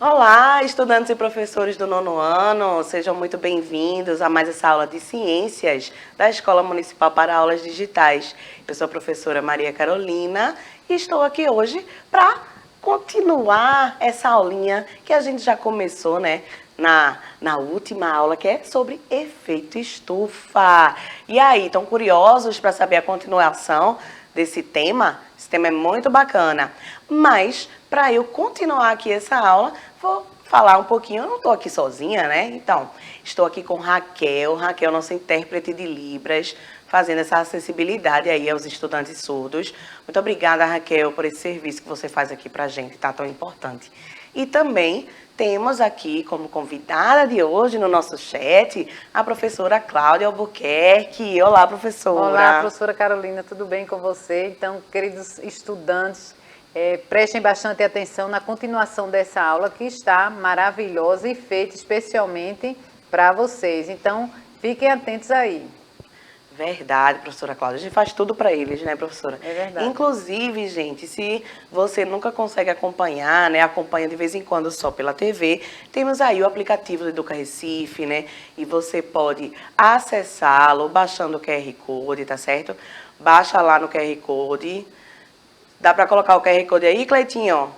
Olá, estudantes e professores do nono ano, sejam muito bem-vindos a mais essa aula de Ciências da Escola Municipal para Aulas Digitais. Eu sou a professora Maria Carolina e estou aqui hoje para continuar essa aulinha que a gente já começou, né, na última aula, que é sobre efeito estufa. E aí, estão curiosos para saber a continuação desse tema? Esse tema é muito bacana. Mas, para eu continuar aqui essa aula, vou falar um pouquinho. Eu não estou aqui sozinha, né? Então, estou aqui com Raquel, nossa intérprete de Libras, fazendo essa acessibilidade aí aos estudantes surdos. Muito obrigada, Raquel, por esse serviço que você faz aqui para a gente, tá tão importante. E também temos aqui como convidada de hoje no nosso chat a professora Cláudia Albuquerque. Olá, professora. Olá, professora Carolina, tudo bem com você? Então, queridos estudantes, prestem bastante atenção na continuação dessa aula que está maravilhosa e feita especialmente para vocês. Então, fiquem atentos aí. Verdade, professora Cláudia. A gente faz tudo para eles, né, professora? É verdade. Inclusive, gente, se você nunca consegue acompanhar, né, acompanha de vez em quando só pela TV, temos aí o aplicativo do Educa Recife, né, e você pode acessá-lo baixando o QR Code, tá certo? Baixa lá no QR Code. Dá para colocar o QR Code aí, Cleitinho?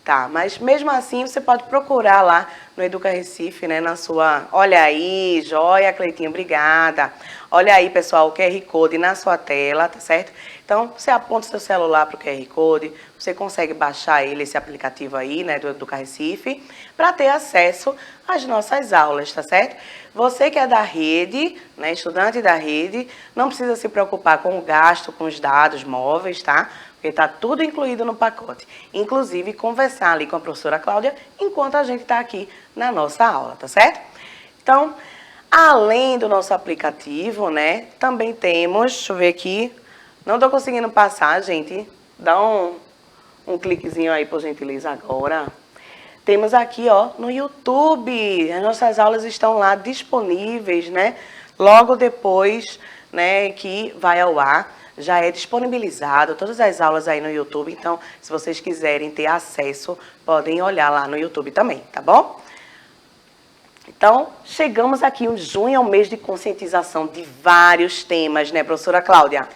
Tá, mas mesmo assim você pode procurar lá no Educa Recife, né, na sua... Olha aí, joia, Cleitinho, obrigada. Olha aí, pessoal, o QR Code na sua tela, tá certo? Então, você aponta o seu celular para o QR Code, você consegue baixar ele, esse aplicativo aí, né, do Educa Recife, para ter acesso às nossas aulas, tá certo? Você que é da rede, né, estudante da rede, não precisa se preocupar com o gasto, com os dados móveis, tá? Porque está tudo incluído no pacote. Inclusive, conversar ali com a professora Cláudia enquanto a gente está aqui na nossa aula, tá certo? Então, além do nosso aplicativo, né, também temos, deixa eu ver aqui, não estou conseguindo passar, gente, dá um cliquezinho aí, por gentileza, agora. Temos aqui, ó, no YouTube, as nossas aulas estão lá disponíveis, né, logo depois, né, que vai ao ar. Já é disponibilizado todas as aulas aí no YouTube, então, se vocês quiserem ter acesso, podem olhar lá no YouTube também, tá bom? Então, chegamos aqui em junho, é um mês de conscientização de vários temas, né, professora Cláudia?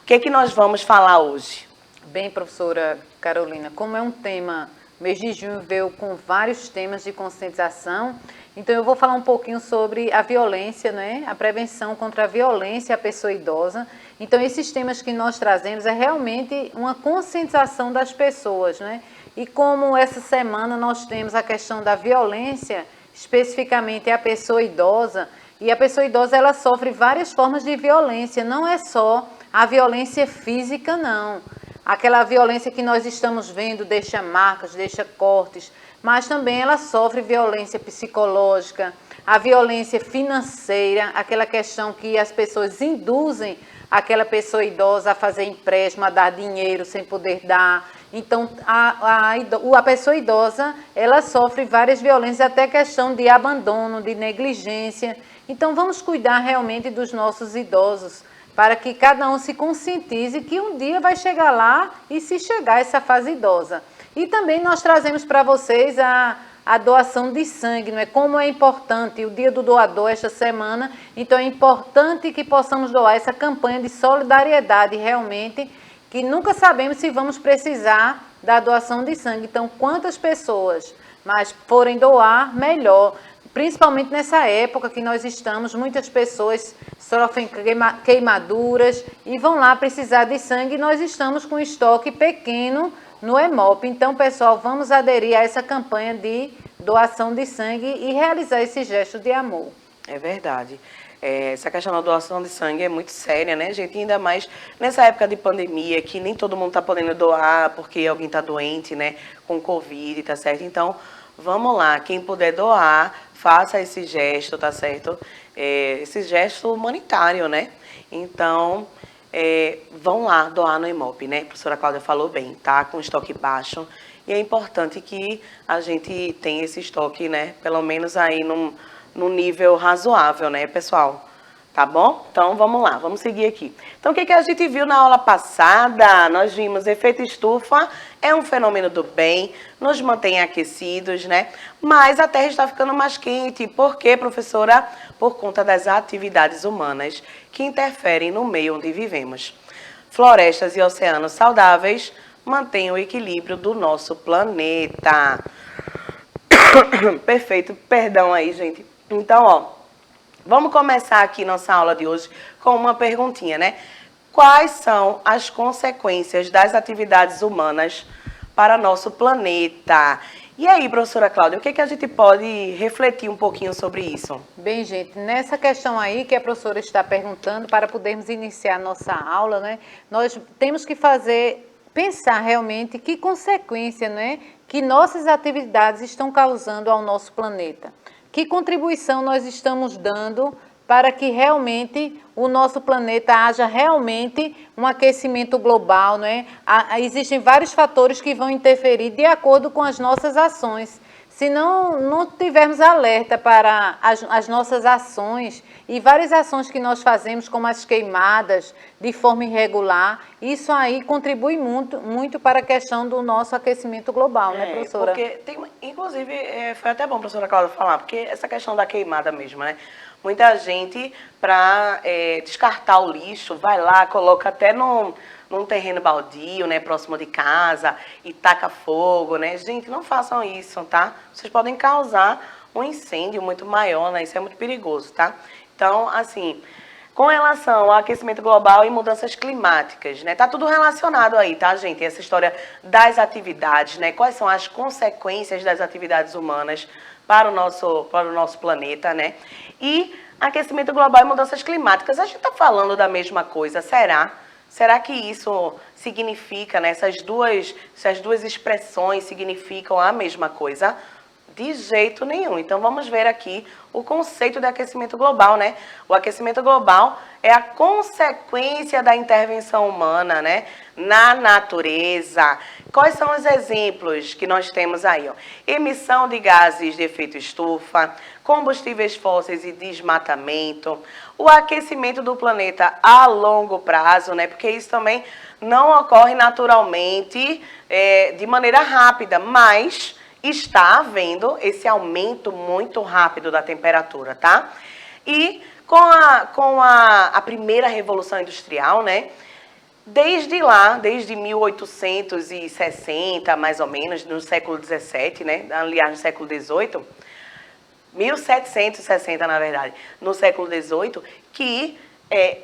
O que é que nós vamos falar hoje? Bem, professora Carolina, como é um tema, mês de junho veio com vários temas de conscientização, então eu vou falar um pouquinho sobre a violência, né? A prevenção contra a violência à pessoa idosa. Então, esses temas que nós trazemos é realmente uma conscientização das pessoas, né? E como essa semana nós temos a questão da violência, especificamente a pessoa idosa, e a pessoa idosa ela sofre várias formas de violência, não é só a violência física, não. Aquela violência que nós estamos vendo deixa marcas, deixa cortes, mas também ela sofre violência psicológica, a violência financeira, aquela questão que as pessoas induzem aquela pessoa idosa a fazer empréstimo, a dar dinheiro sem poder dar. Então, a pessoa idosa, ela sofre várias violências, até questão de abandono, de negligência. Então, vamos cuidar realmente dos nossos idosos, para que cada um se conscientize que um dia vai chegar lá e se chegar essa fase idosa. E também nós trazemos para vocês a doação de sangue, não é? Como é importante o dia do doador esta semana, então é importante que possamos doar essa campanha de solidariedade realmente, que nunca sabemos se vamos precisar da doação de sangue. Então, quantas pessoas mais forem doar, melhor. Principalmente nessa época que nós estamos, muitas pessoas sofrem queimaduras e vão lá precisar de sangue, e nós estamos com estoque pequeno no Hemop. Então, pessoal, vamos aderir a essa campanha de doação de sangue e realizar esse gesto de amor. É verdade. Essa questão da doação de sangue é muito séria, né, gente? Ainda mais nessa época de pandemia, que nem todo mundo está podendo doar porque alguém está doente, né, com Covid, tá certo? Então, vamos lá, quem puder doar, faça esse gesto, tá certo? Esse gesto humanitário, né? Então, vão lá doar no Hemop, né? A professora Cláudia falou bem, tá com estoque baixo. E é importante que a gente tenha esse estoque, né? Pelo menos aí num nível razoável, né, pessoal? Tá bom? Então, vamos lá, vamos seguir aqui. Então, o que a gente viu na aula passada? Nós vimos efeito estufa é um fenômeno do bem, nos mantém aquecidos, né? Mas a Terra está ficando mais quente. Por quê, professora? Por conta das atividades humanas que interferem no meio onde vivemos. Florestas e oceanos saudáveis mantêm o equilíbrio do nosso planeta. Perfeito, perdão aí, gente. Então, ó. Vamos começar aqui nossa aula de hoje com uma perguntinha, né? Quais são as consequências das atividades humanas para nosso planeta? E aí, professora Cláudia, o que a gente pode refletir um pouquinho sobre isso? Bem, gente, nessa questão aí que a professora está perguntando, para podermos iniciar nossa aula, né? Nós temos que pensar realmente que consequência, né, que nossas atividades estão causando ao nosso planeta. Que contribuição nós estamos dando para que realmente o nosso planeta haja realmente um aquecimento global, não é? Existem vários fatores que vão interferir de acordo com as nossas ações. Se não tivermos alerta para as nossas ações e várias ações que nós fazemos, como as queimadas, de forma irregular, isso aí contribui muito para a questão do nosso aquecimento global, né, professora? Porque inclusive, foi até bom, professora Cláudia, falar, porque essa questão da queimada mesmo, né? Muita gente, para descartar o lixo, vai lá, coloca até num terreno baldio, né, próximo de casa, e taca fogo, né? Gente, não façam isso, tá? Vocês podem causar um incêndio muito maior, né? Isso é muito perigoso, tá? Então, assim, com relação ao aquecimento global e mudanças climáticas, né? Tá tudo relacionado aí, tá, gente? Essa história das atividades, né? Quais são as consequências das atividades humanas para o nosso planeta, né? E aquecimento global e mudanças climáticas. A gente tá falando da mesma coisa, será? Será que isso significa, né? Essas duas expressões significam a mesma coisa? De jeito nenhum. Então, vamos ver aqui o conceito de aquecimento global, né? O aquecimento global é a consequência da intervenção humana, né, na natureza. Quais são os exemplos que nós temos aí? Ó? Emissão de gases de efeito estufa, combustíveis fósseis e desmatamento, o aquecimento do planeta a longo prazo, né? Porque isso também não ocorre naturalmente de maneira rápida, mas está havendo esse aumento muito rápido da temperatura, tá? E com a primeira revolução industrial, né? Desde 1860, mais ou menos, no século XVII, né? Aliás, no século XVIII, 1760, na verdade, no século XVIII, que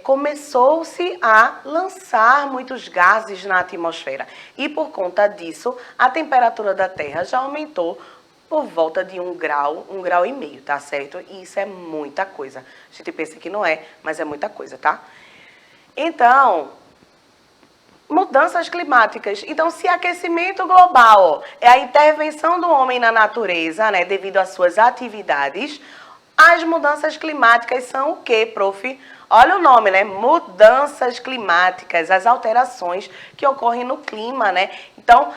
começou-se a lançar muitos gases na atmosfera. E por conta disso, a temperatura da Terra já aumentou por volta de 1 grau, 1,5 graus, tá certo? E isso é muita coisa. A gente pensa que não é, mas é muita coisa, tá? Então, mudanças climáticas. Então, se aquecimento global é a intervenção do homem na natureza, né, devido às suas atividades, as mudanças climáticas são o quê, prof? Olha o nome, né? Mudanças climáticas, as alterações que ocorrem no clima, né? Então,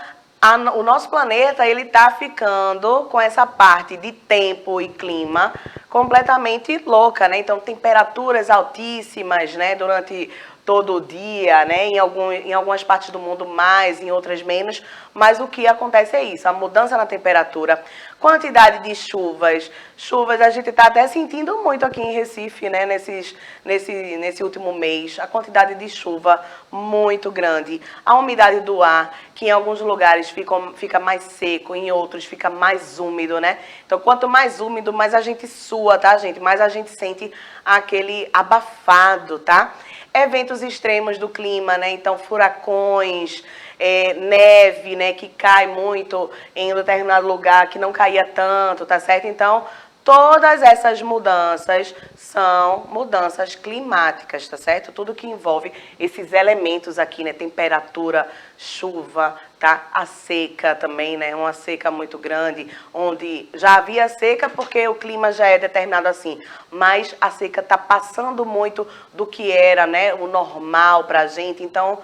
o nosso planeta, ele tá ficando com essa parte de tempo e clima completamente louca, né? Então, temperaturas altíssimas, né? Durante todo o dia, né? Em algumas partes do mundo mais, em outras menos. Mas o que acontece é isso, a mudança na temperatura, quantidade de chuvas, a gente está até sentindo muito aqui em Recife, né? Nesse último mês, a quantidade de chuva muito grande, a umidade do ar, que em alguns lugares fica mais seco, em outros fica mais úmido, né? Então, quanto mais úmido, mais a gente sua, tá, gente? Mais a gente sente aquele abafado, tá? Eventos extremos do clima, né? Então, furacões, neve, né? Que cai muito em um determinado lugar que não caía tanto, tá certo? Então, todas essas mudanças são mudanças climáticas, tá certo? Tudo que envolve esses elementos aqui, né? Temperatura, chuva, tá? A seca também, né? Uma seca muito grande, onde já havia seca porque o clima já é determinado assim, mas a seca tá passando muito do que era, né? O normal pra gente. Então,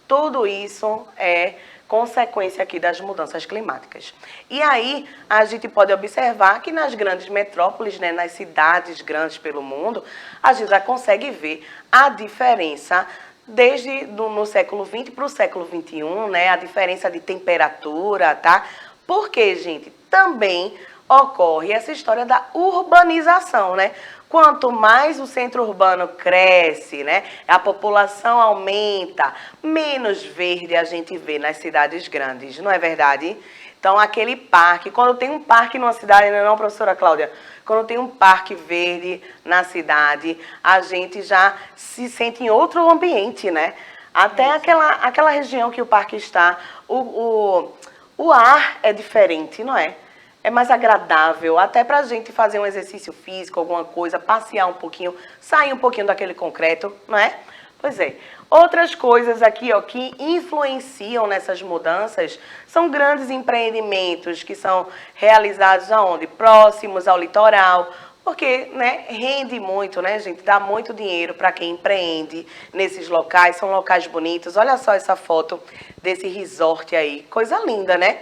tudo isso é consequência aqui das mudanças climáticas. E aí, a gente pode observar que nas grandes metrópoles, né, nas cidades grandes pelo mundo, a gente já consegue ver a diferença desde no século XX para o século XXI, né, a diferença de temperatura, tá? Porque, gente, também ocorre essa história da urbanização, né? Quanto mais o centro urbano cresce, né, a população aumenta, menos verde a gente vê nas cidades grandes, não é verdade? Então, aquele parque, quando tem um parque numa cidade, não, professora Cláudia? Quando tem um parque verde na cidade, a gente já se sente em outro ambiente, né? Até aquela região que o parque está, o ar é diferente, não é? É mais agradável, até para a gente fazer um exercício físico, alguma coisa, passear um pouquinho, sair um pouquinho daquele concreto, não é? Pois é. Outras coisas aqui, ó, que influenciam nessas mudanças são grandes empreendimentos que são realizados aonde? Próximos ao litoral, porque, né, rende muito, né, gente? Dá muito dinheiro para quem empreende nesses locais, são locais bonitos. Olha só essa foto desse resort aí, coisa linda, né?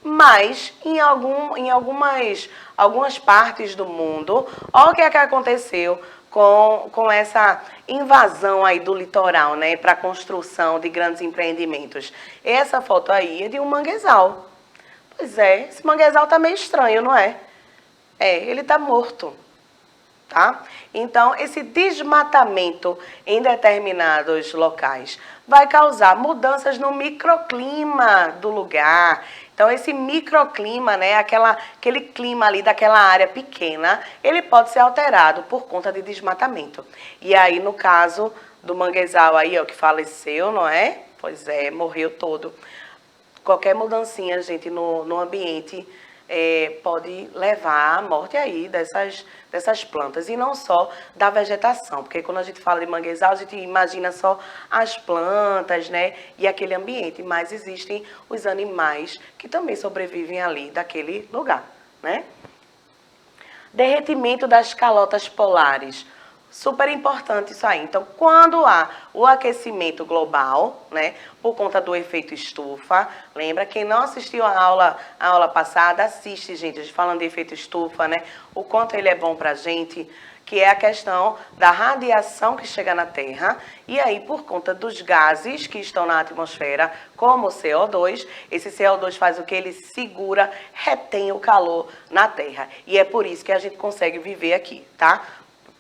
Mas, em algumas partes do mundo, olha o que é que aconteceu com essa invasão aí do litoral, né, para a construção de grandes empreendimentos. Essa foto aí é de um manguezal. Pois é, esse manguezal tá meio estranho, não é? É, ele tá morto. Tá? Então, esse desmatamento em determinados locais vai causar mudanças no microclima do lugar. Então, esse microclima, né, aquele clima ali daquela área pequena, ele pode ser alterado por conta de desmatamento. E aí, no caso do manguezal aí, ó, que faleceu, não é? Pois é, morreu todo. Qualquer mudancinha, gente, no ambiente pode levar à morte aí dessas plantas. E não só da vegetação, porque quando a gente fala de manguezal, a gente imagina só as plantas, né, e aquele ambiente, mas existem os animais que também sobrevivem ali daquele lugar, né? Derretimento das calotas polares. Super importante isso aí. Então, quando há o aquecimento global, né, por conta do efeito estufa, lembra, quem não assistiu a aula passada, assiste, gente, a gente falando de efeito estufa, né, o quanto ele é bom pra gente, que é a questão da radiação que chega na Terra, e aí, por conta dos gases que estão na atmosfera, como o CO2, esse CO2 faz o que? Ele segura, retém o calor na Terra. E é por isso que a gente consegue viver aqui, tá?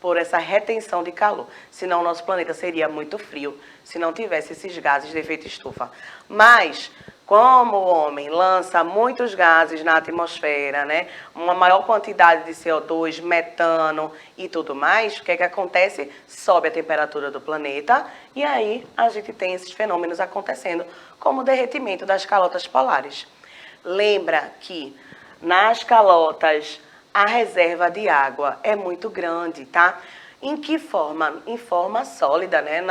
Por essa retenção de calor. Senão o nosso planeta seria muito frio, se não tivesse esses gases de efeito estufa. Mas, como o homem lança muitos gases na atmosfera, né, uma maior quantidade de CO2, metano e tudo mais, o que é que acontece? Sobe a temperatura do planeta e aí a gente tem esses fenômenos acontecendo, como o derretimento das calotas polares. Lembra que nas calotas a reserva de água é muito grande, tá? Em que forma? Em forma sólida, né?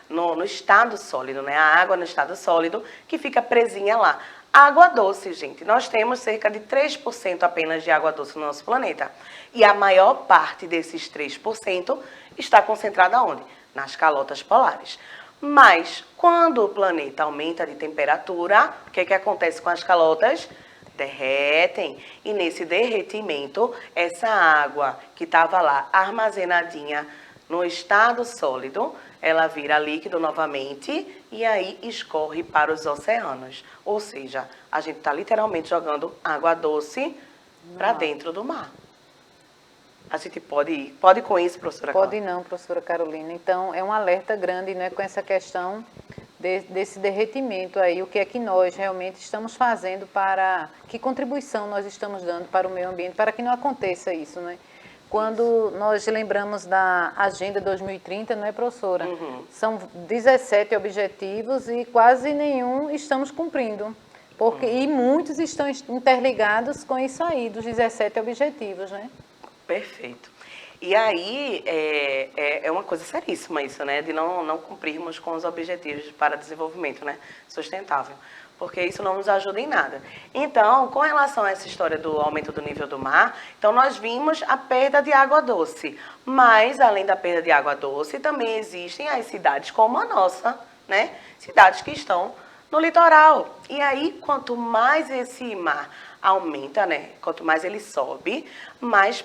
No estado sólido, né? A água no estado sólido que fica presinha lá. Água doce, gente. Nós temos cerca de 3% apenas de água doce no nosso planeta. E a maior parte desses 3% está concentrada onde? Nas calotas polares. Mas, quando o planeta aumenta de temperatura, o que é que acontece com as calotas? Derretem, e nesse derretimento, essa água que estava lá armazenadinha no estado sólido, ela vira líquido novamente e aí escorre para os oceanos. Ou seja, a gente está literalmente jogando água doce para dentro do mar. A gente pode ir. Pode com isso, professora Cláudia? Pode não, professora Carolina. Então, é um alerta grande, né, com essa questão desse derretimento aí, o que é que nós realmente estamos fazendo para, que contribuição nós estamos dando para o meio ambiente, para que não aconteça isso, né? Quando nós lembramos da Agenda 2030, não é, professora? São 17 objetivos e quase nenhum estamos cumprindo, porque, e muitos estão interligados com isso aí, dos 17 objetivos, né? Perfeito. E aí, é uma coisa seríssima isso, né? De não cumprirmos com os objetivos para desenvolvimento, né, sustentável. Porque isso não nos ajuda em nada. Então, com relação a essa história do aumento do nível do mar, então nós vimos a perda de água doce. Mas, além da perda de água doce, também existem as cidades como a nossa, né? Cidades que estão no litoral. E aí, quanto mais esse mar aumenta, né? Quanto mais ele sobe, mais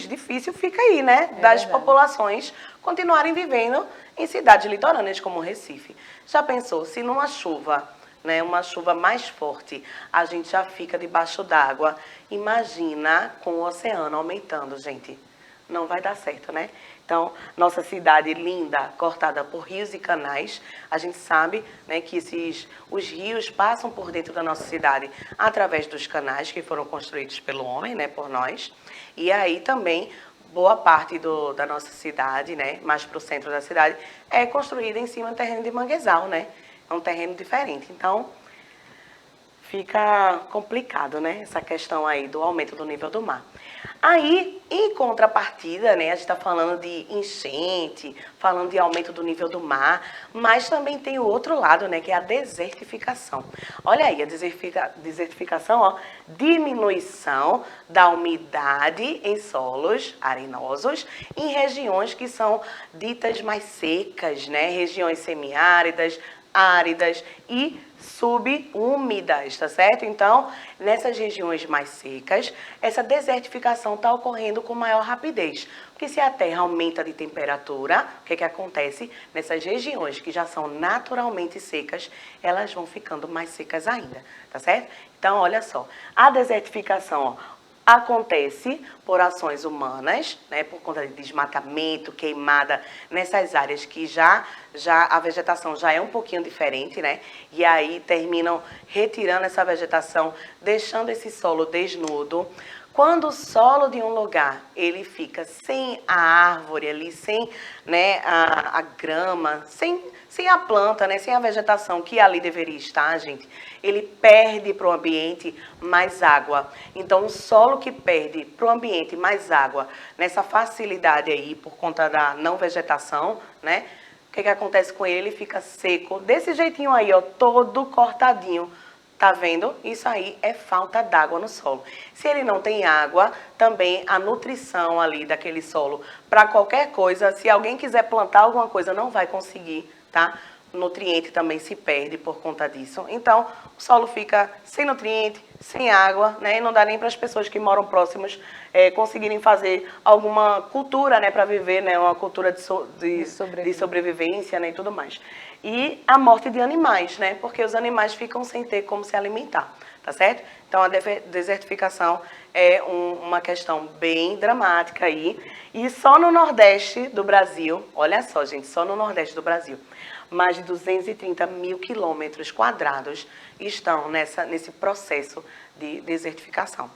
difícil fica aí, né? Das populações continuarem vivendo em cidades litorâneas como Recife. Já pensou, se numa chuva, né, uma chuva mais forte, a gente já fica debaixo d'água? Imagina com o oceano aumentando, gente. Não vai dar certo, né? Então, nossa cidade linda, cortada por rios e canais, a gente sabe, né, que os rios passam por dentro da nossa cidade através dos canais que foram construídos pelo homem, né, por nós. E aí também, boa parte da nossa cidade, né, mais para o centro da cidade, é construída em cima do terreno de manguezal, né? É um terreno diferente. Então, fica complicado, né, essa questão aí do aumento do nível do mar. Aí, em contrapartida, né, a gente está falando de enchente, falando de aumento do nível do mar, mas também tem o outro lado, né, que é a desertificação. Olha aí, a desertificação, ó, diminuição da umidade em solos arenosos em regiões que são ditas mais secas, né, regiões semiáridas, áridas e subúmidas, tá certo? Então, nessas regiões mais secas, essa desertificação está ocorrendo com maior rapidez. Porque se a Terra aumenta de temperatura, o que acontece? Nessas regiões que já são naturalmente secas, elas vão ficando mais secas ainda, tá certo? Então, olha só, a desertificação, ó, acontece por ações humanas, né, por conta de desmatamento, queimada, nessas áreas que já a vegetação já é um pouquinho diferente, né, e aí terminam retirando essa vegetação, deixando esse solo desnudo. Quando o solo de um lugar, ele fica sem a árvore ali, sem, né, a grama, sem a planta, né, sem a vegetação que ali deveria estar, gente, ele perde para o ambiente mais água. Então, o solo que perde para o ambiente mais água, nessa facilidade aí, por conta da não vegetação, né, o que acontece com ele? Ele fica seco, desse jeitinho aí, ó, todo cortadinho. Tá vendo? Isso aí é falta d'água no solo. Se ele não tem água, também a nutrição ali daquele solo, para qualquer coisa, se alguém quiser plantar alguma coisa, não vai conseguir, tá? O nutriente também se perde por conta disso. Então, o solo fica sem nutriente, sem água, né? E não dá nem para as pessoas que moram próximos conseguirem fazer alguma cultura, né, para viver, né? Uma cultura de sobrevivência, né, e tudo mais. E a morte de animais, né? Porque os animais ficam sem ter como se alimentar, tá certo? Então, a desertificação é uma questão bem dramática aí. E só no Nordeste do Brasil, olha só, gente, só no Nordeste do Brasil, mais de 230 mil quilômetros quadrados estão nesse processo de desertificação.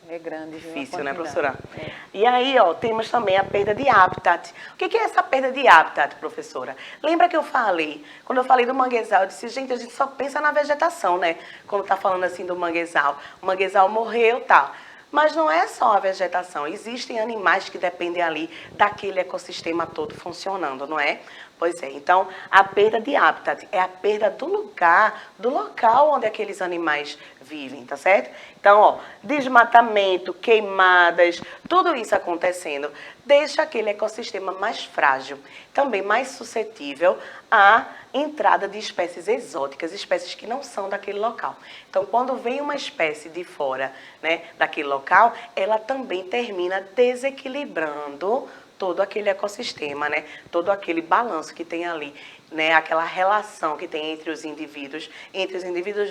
É grande. Difícil, né, professora? É. E aí, ó, temos também a perda de habitat. O que é essa perda de habitat, professora? Lembra que eu falei, quando eu falei do manguezal, eu disse, gente, a gente só pensa na vegetação, né? Quando tá falando assim do manguezal. O manguezal morreu, tal. Mas não é só a vegetação, existem animais que dependem ali daquele ecossistema todo funcionando, não é? Pois é, então a perda de habitat é a perda do local onde aqueles animais vivem, tá certo? Então, ó, desmatamento, queimadas, tudo isso acontecendo deixa aquele ecossistema mais frágil, também mais suscetível à entrada de espécies exóticas, espécies que não são daquele local. Então, quando vem uma espécie de fora, né, daquele local, ela também termina desequilibrando todo aquele ecossistema, né? Todo aquele balanço que tem ali, né? Aquela relação que tem entre os indivíduos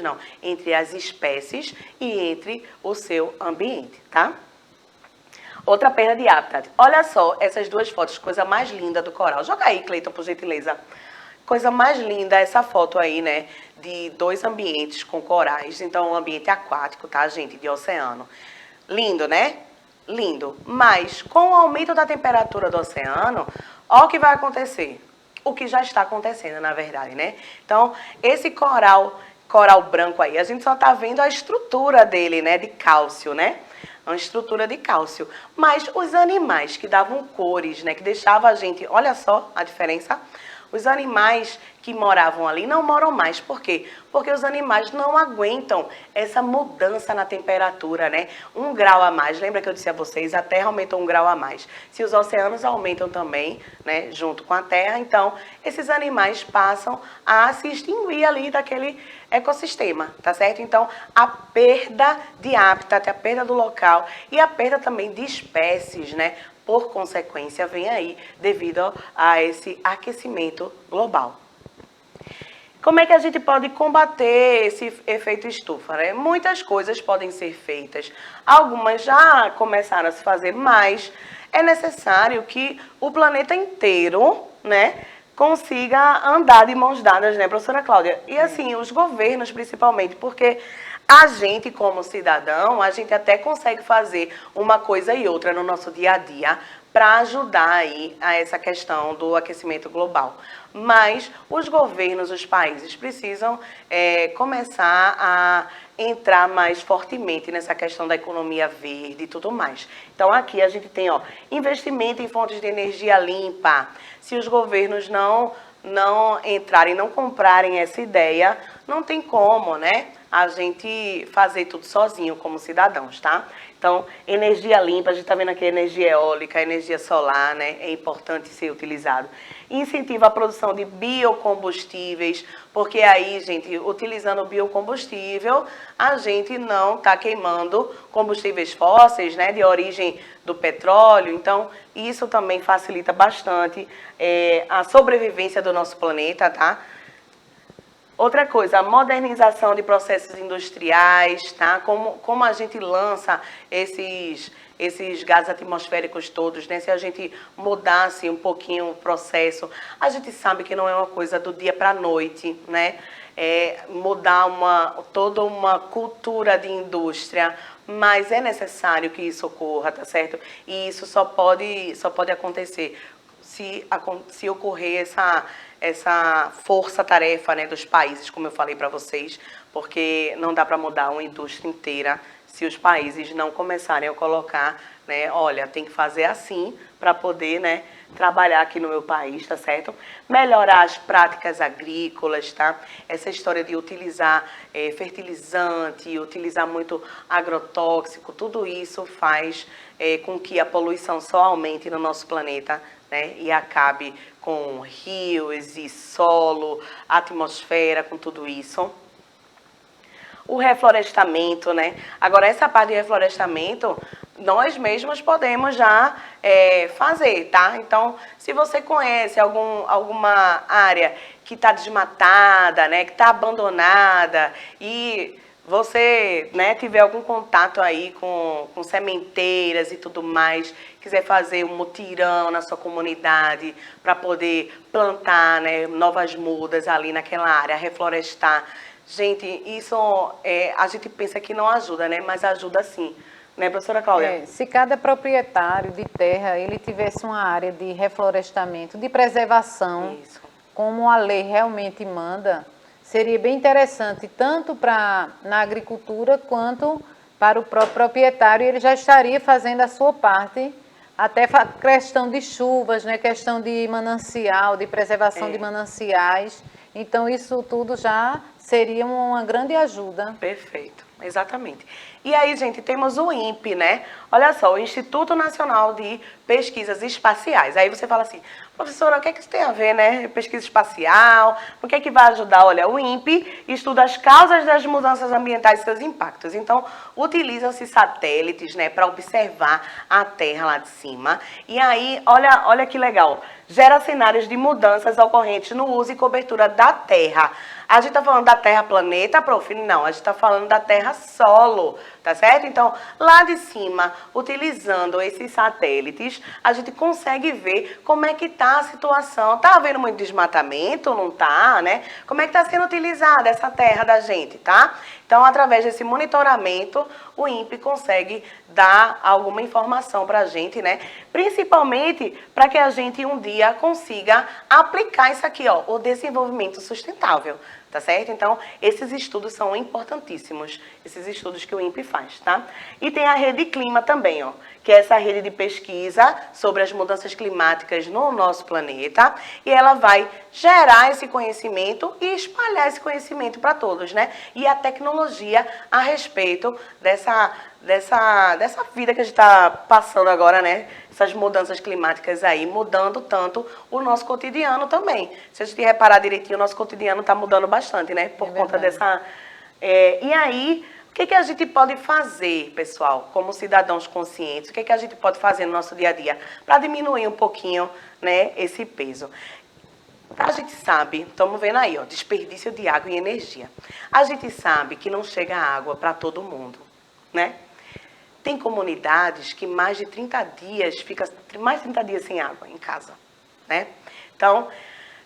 não, entre as espécies e entre o seu ambiente, tá? Outra perda de habitat. Olha só essas duas fotos, coisa mais linda do coral. Joga aí, Cleiton, por gentileza. Coisa mais linda essa foto aí, né? De dois ambientes com corais. Então, um ambiente aquático, tá, gente? De oceano. Lindo, né? Lindo, mas com o aumento da temperatura do oceano, olha o que vai acontecer. O que já está acontecendo, na verdade, né? Então, esse coral branco aí, a gente só está vendo a estrutura dele, né? De cálcio, né? Uma estrutura de cálcio. Mas os animais que davam cores, né? Que deixavam a gente, olha só a diferença. Os animais que moravam ali não moram mais. Por quê? Porque os animais não aguentam essa mudança na temperatura, né? 1 grau a mais. Lembra que eu disse a vocês, a Terra aumentou 1 grau a mais. Se os oceanos aumentam também, né, junto com a Terra, então esses animais passam a se extinguir ali daquele ecossistema, tá certo? Então, a perda de habitat, a perda do local e a perda também de espécies, né? Por consequência, vem aí devido a esse aquecimento global. Como é que a gente pode combater esse efeito estufa, né? Muitas coisas podem ser feitas. Algumas já começaram a se fazer, mas é necessário que o planeta inteiro, né, consiga andar de mãos dadas, né, professora Cláudia? E assim, os governos principalmente, porque a gente, como cidadão, a gente até consegue fazer uma coisa e outra no nosso dia a dia para ajudar aí a essa questão do aquecimento global. Mas os governos, os países precisam começar a entrar mais fortemente nessa questão da economia verde e tudo mais. Então aqui a gente tem, ó, investimento em fontes de energia limpa. Se os governos não entrarem, não comprarem essa ideia, não tem como, né, a gente fazer tudo sozinho como cidadãos, tá? Então, energia limpa, a gente está vendo aqui energia eólica, energia solar, né? É importante ser utilizado. Incentiva a produção de biocombustíveis, porque aí, gente, utilizando o biocombustível, a gente não está queimando combustíveis fósseis, né? De origem do petróleo. Então, isso também facilita bastante a sobrevivência do nosso planeta, tá? Outra coisa, a modernização de processos industriais, tá? Como a gente lança esses gases atmosféricos todos, né? Se a gente mudasse um pouquinho o processo, a gente sabe que não é uma coisa do dia para a noite, né? Mudar toda uma cultura de indústria, mas é necessário que isso ocorra, tá certo? E isso só pode acontecer se ocorrer essa força-tarefa, né, dos países, como eu falei para vocês, porque não dá para mudar uma indústria inteira se os países não começarem a colocar, né, olha, tem que fazer assim para poder, né, trabalhar aqui no meu país, tá certo? Melhorar as práticas agrícolas, tá? Essa história de utilizar fertilizante, utilizar muito agrotóxico, tudo isso faz com que a poluição só aumente no nosso planeta, né, e acabe com rios e solo, atmosfera, com tudo isso. O reflorestamento, né? Agora, essa parte de reflorestamento, nós mesmos podemos já fazer, tá? Então, se você conhece alguma área que está desmatada, né, que está abandonada e você, né, tiver algum contato aí com sementeiras e tudo mais, quiser fazer um mutirão na sua comunidade para poder plantar, né, novas mudas ali naquela área, reflorestar. Gente, isso a gente pensa que não ajuda, né, mas ajuda sim. Né, professora Cláudia? Se cada proprietário de terra ele tivesse uma área de reflorestamento, de preservação, Isso. como a lei realmente manda, seria bem interessante, tanto na agricultura quanto para o próprio proprietário, ele já estaria fazendo a sua parte, até questão de chuvas, né, questão de manancial, de preservação de mananciais. Então, isso tudo já seria uma grande ajuda. Perfeito, exatamente. E aí, gente, temos o INPE, né? Olha só, o Instituto Nacional de Pesquisas Espaciais. Aí você fala assim, professora, o que é que isso tem a ver, né? Pesquisa espacial, o que é que vai ajudar? Olha, o INPE estuda as causas das mudanças ambientais e seus impactos. Então, utilizam-se satélites, né, para observar a Terra lá de cima. E aí, olha que legal, gera cenários de mudanças ocorrentes no uso e cobertura da Terra. A gente está falando da Terra planeta, prof? Não, a gente está falando da Terra solo, tá certo? Então, lá de cima, utilizando esses satélites, a gente consegue ver como é que está a situação. Está havendo muito desmatamento? Não está, né? Como é que está sendo utilizada essa terra da gente, tá? Então, através desse monitoramento, o INPE consegue dar alguma informação para a gente, né? Principalmente para que a gente um dia consiga aplicar isso aqui, ó, o desenvolvimento sustentável. tá certo? Então, esses estudos são importantíssimos, esses estudos que o INPE faz, tá? E tem a Rede Clima também, ó, que é essa rede de pesquisa sobre as mudanças climáticas no nosso planeta, e ela vai gerar esse conhecimento e espalhar esse conhecimento para todos, né? E a tecnologia a respeito dessa vida que a gente está passando agora, né? Essas mudanças climáticas aí, mudando tanto o nosso cotidiano também. Se a gente reparar direitinho, o nosso cotidiano está mudando bastante, né? Por conta dessa... e aí, o que a gente pode fazer, pessoal, como cidadãos conscientes? O que a gente pode fazer no nosso dia a dia para diminuir um pouquinho, né, esse peso? A gente sabe, estamos vendo aí, ó, desperdício de água e energia. A gente sabe que não chega água para todo mundo, né? Tem comunidades que mais de 30 dias, fica mais de 30 dias sem água em casa, né? Então,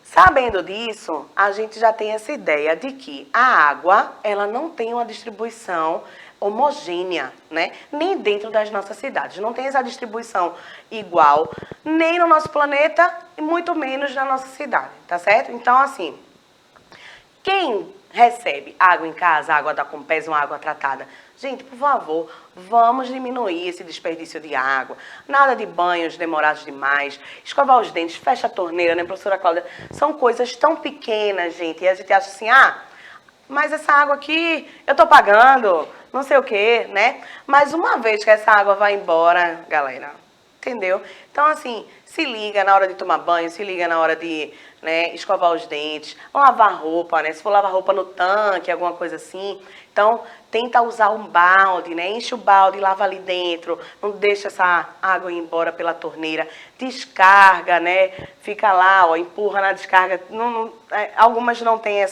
sabendo disso, a gente já tem essa ideia de que a água, ela não tem uma distribuição homogênea, né? Nem dentro das nossas cidades. Não tem essa distribuição igual, nem no nosso planeta e muito menos na nossa cidade, tá certo? Então, assim, quem recebe água em casa, água da Compesa, uma água tratada, gente, por favor, vamos diminuir esse desperdício de água. Nada de banhos demorados demais. Escovar os dentes, fecha a torneira, né, professora Cláudia? São coisas tão pequenas, gente. E a gente acha assim, mas essa água aqui eu tô pagando, não sei o quê, né? Mas uma vez que essa água vai embora, galera, entendeu? Então, assim, se liga na hora de tomar banho, se liga na hora de, né, escovar os dentes, lavar roupa, né? Se for lavar roupa no tanque, alguma coisa assim. Então, tenta usar um balde, né? Enche o balde, lava ali dentro. Não deixa essa água ir embora pela torneira. Descarga, né? Fica lá, ó, empurra na descarga. Algumas não tem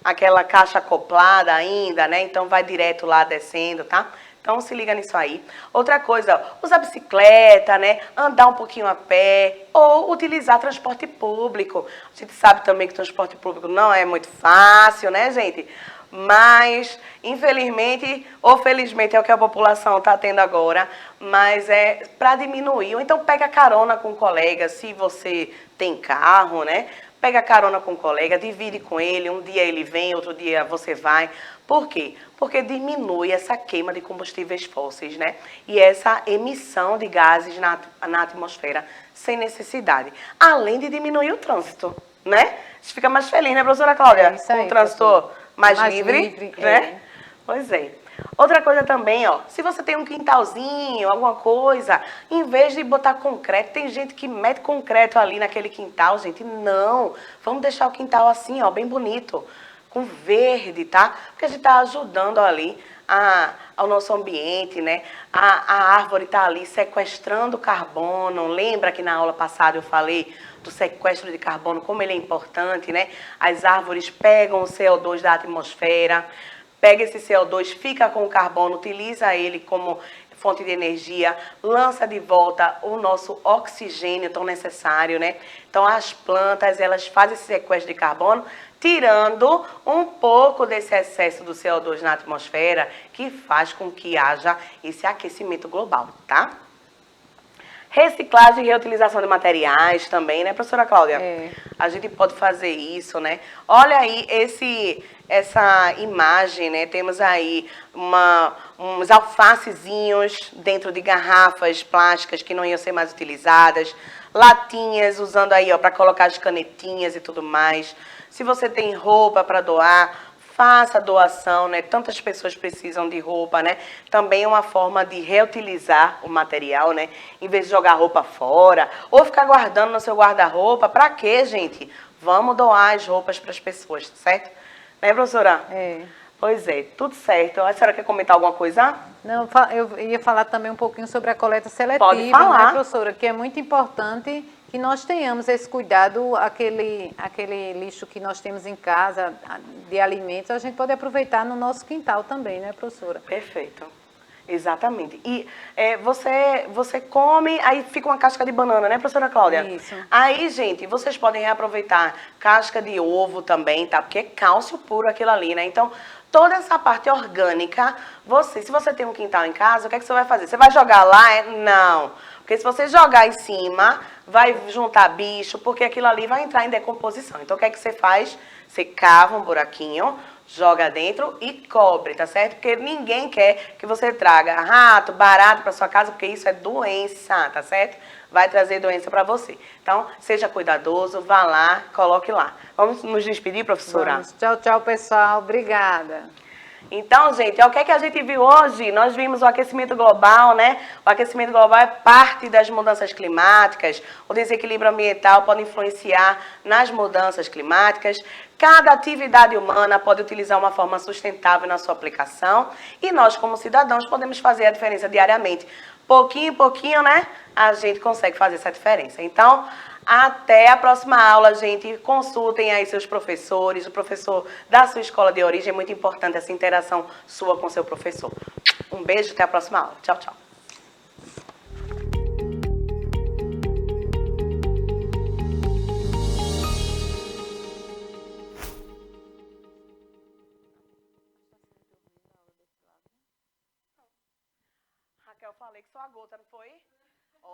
aquela caixa acoplada ainda, né? Então, vai direto lá descendo, tá? Então, se liga nisso aí. Outra coisa, usar bicicleta, né? Andar um pouquinho a pé ou utilizar transporte público. A gente sabe também que transporte público não é muito fácil, né, gente? Mas, infelizmente ou felizmente, é o que a população está tendo agora, mas é para diminuir. Ou então, pega carona com um colega, se você tem carro, né? Pega carona com um colega, divide com ele, um dia ele vem, outro dia você vai. Por quê? Porque diminui essa queima de combustíveis fósseis, né? E essa emissão de gases na atmosfera sem necessidade. Além de diminuir o trânsito, né? A gente fica mais feliz, né, professora Cláudia? Isso aí, com o trânsito mais livre, né? Pois é. Outra coisa também, ó, se você tem um quintalzinho, alguma coisa, em vez de botar concreto, tem gente que mete concreto ali naquele quintal, gente, não. Vamos deixar o quintal assim, ó, bem bonito, com verde, tá? Porque a gente tá ajudando ali ao nosso ambiente, né? A árvore tá ali sequestrando carbono. Lembra que na aula passada eu falei do sequestro de carbono, como ele é importante, né? As árvores pegam o CO2 da atmosfera, pega esse CO2, fica com o carbono, utiliza ele como fonte de energia, lança de volta o nosso oxigênio tão necessário, né? Então, as plantas, elas fazem esse sequestro de carbono, tirando um pouco desse excesso do CO2 na atmosfera, que faz com que haja esse aquecimento global, tá? Reciclagem e reutilização de materiais também, né, professora Cláudia? É. A gente pode fazer isso, né? Olha aí essa imagem, né? Temos aí uns alfacezinhos dentro de garrafas plásticas que não iam ser mais utilizadas, latinhas usando aí, ó, para colocar as canetinhas e tudo mais. Se você tem roupa para doar, faça a doação, né? Tantas pessoas precisam de roupa, né? Também é uma forma de reutilizar o material, né? Em vez de jogar roupa fora ou ficar guardando no seu guarda-roupa, para quê, gente? Vamos doar as roupas para as pessoas, certo? Né, professora? É. Pois é, tudo certo. A senhora quer comentar alguma coisa? Não, eu ia falar também um pouquinho sobre a coleta seletiva, Pode falar. né, professora? Que é muito importante que nós tenhamos esse cuidado, aquele lixo que nós temos em casa, de alimentos, a gente pode aproveitar no nosso quintal também, né, professora? Perfeito. Exatamente. E você come, aí fica uma casca de banana, né, professora Cláudia? Isso. Aí, gente, vocês podem reaproveitar casca de ovo também, tá? Porque é cálcio puro aquilo ali, né? Então, toda essa parte orgânica, se você tem um quintal em casa, o que é que você vai fazer? Você vai jogar lá? Não. Porque se você jogar em cima, vai juntar bicho, porque aquilo ali vai entrar em decomposição. Então, o que é que você faz? Você cava um buraquinho, joga dentro e cobre, tá certo? Porque ninguém quer que você traga rato, barato para sua casa, porque isso é doença, tá certo? Vai trazer doença para você. Então, seja cuidadoso, vá lá, coloque lá. Vamos nos despedir, professora? Vamos. Tchau, tchau, pessoal. Obrigada. Então, gente, o que é que a gente viu hoje? Nós vimos o aquecimento global, né? O aquecimento global é parte das mudanças climáticas. O desequilíbrio ambiental pode influenciar nas mudanças climáticas. Cada atividade humana pode utilizar uma forma sustentável na sua aplicação. E nós, como cidadãos, podemos fazer a diferença diariamente. Pouquinho em pouquinho, né? A gente consegue fazer essa diferença. Então, até a próxima aula, gente. Consultem aí seus professores, o professor da sua escola de origem. É muito importante essa interação sua com seu professor. Um beijo, até a próxima aula. Tchau, tchau. Raquel, falei que só a gota, não foi?